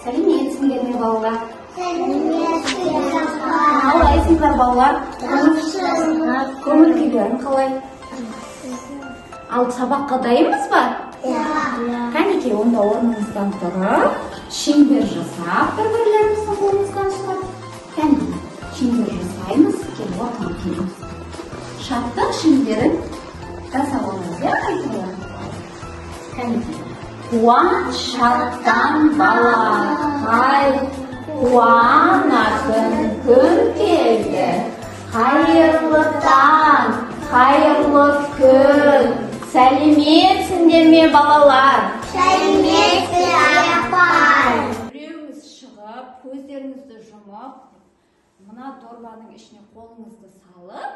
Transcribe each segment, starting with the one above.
Сәлеметсіңдер ме балалар? Сәлеметсіздер. Қалайсыңдар балалар? Көңіл күйлерің қалай? Ал сабаққа дайынбыз ба? Кәнекей, онда орнымыздан тұрып, шеңбер жасап, бір-бірлеріміздің қолымыздан ұстап. Кәнекей, шеңбер жасаймыз, келіп ортаға келеміз. Шаттық шеңберін жасап аламыз, айтылар. Кәнекей, қуаныш шаттан балақай, қуанатын күн келді. Қайырлы таң, қайырлы күн. Сәлеметсіңдер ме балалар? Сәлеметсіздер апай. Біреуіңіз шығып, көздеріңізді жұмып, мына дорбаның ішіне қолыңызды салып,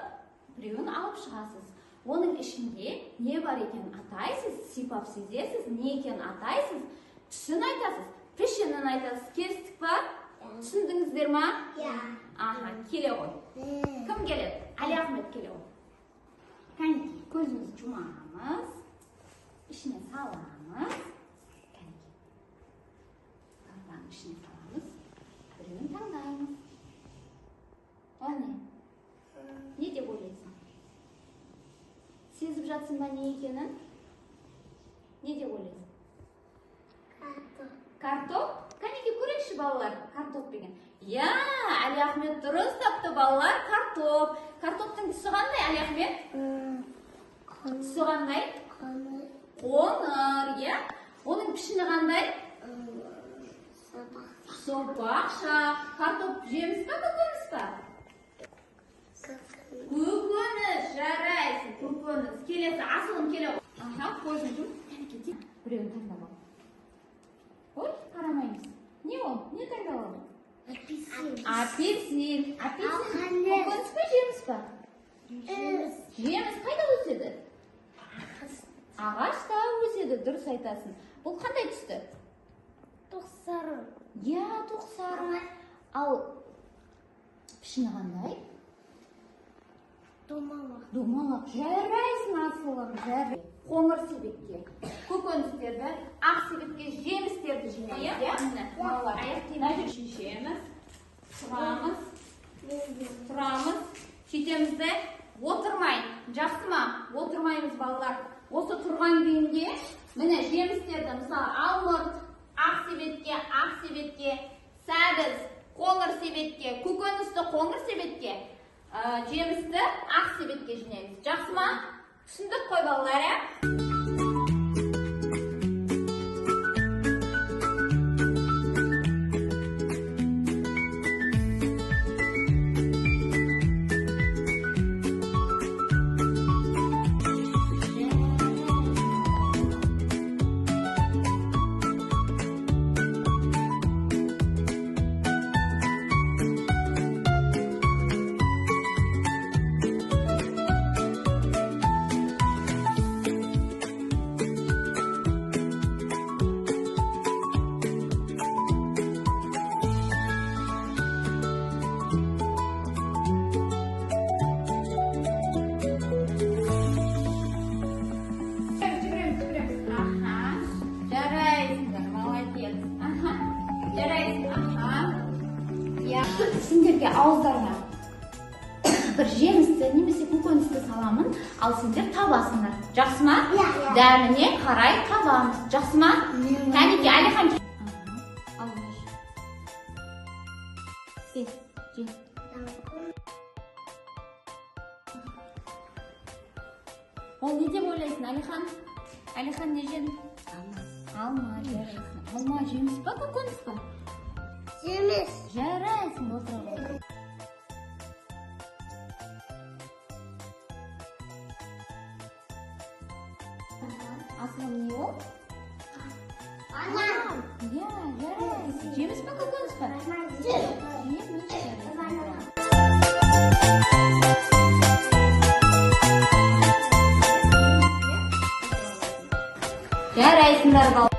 біреуін алып шығасыз. Оның ішінде не бар екенін атайсыз, сипап сезесіз, не екенін атайсыз, түсін айтасыз, пішінін айтасыз. Келістік па? Түсіндіңіздер ма? Аха, келе ғой. Кім келеді? Али Ахмет келе ғой. Кәнекей, көзімізді жұмамыз, ішіне саламыз. Кәнекей, дорбаның ішіне саламыз, біреуін таңдаймыз. Ол не? Не деп ойлайсың? Сезіп жатсың ба не екенін? Не деп ойлайсың? Картоп? Кәнекей, көрейікші балалар, картоп деген. Я, Али Ахмет дұрыс тапты балалар, картоп. Картоптың түсі қандай, Али Ахмет? Түсі қандай? Қоңыр, я. Оның пішіні қандай? Сопақша. Картоп жеміс па, көкөніс па? Көкөніс, жарайсың, көкөніс. Келесі, асылым келе ғой. Аха, көзін жүм. Кәнекей, біреуін таңдап ал. Ой, қарамаймыз. Не ол? Не таңдап алдың? Апельсин. Апельсин. Көкөніс па, жеміс па? Жеміс қайда өседі? Ағашта өседі, дұрыс айтасың. Бұл қандай түсті? Тоқсары. Я, тоқсары. Ал пішіні қандай? Домалақ. Домалақ. Жарайсың, асылым, жарай. Қоңыр себетке, көкөністерді, ақ себетке жемістерді жинаймыз. Аяқ киімді шешеміз, тұрамыз, сөйтеміз де отырмай. Жақсы ма? Отырмаймыз балалар. Осы тұрған күйінде міне жемістерді, мысалы алмұрт, ақ себетке, сәбіз, қоңыр себетке, көкөністі қоңыр себетке, жемісті ақ себетке жинаймыз. Жақсы ма? Түсіндік қой балалар, ә? Сендерге ауыздарына бір жемісті немесе көкөністі саламын, ал сендер табасыңдар. Жақсы ма? Дәміне қарай табамыз. Жақсы ма? Кәнекей, Әлихан кел. Ал же. Ол не деп ойлайсың, Әлихан? Әлихан не жедің? Алма, жарайсың. Алма жеміс па, көкөніс па? Жеміс. Жарайсың, отыра ғой. Асылым не ол? Анам. Я, жарайсың. Жеміс па, көкөніс па? Жеміс. Жарайсыңдар балалар.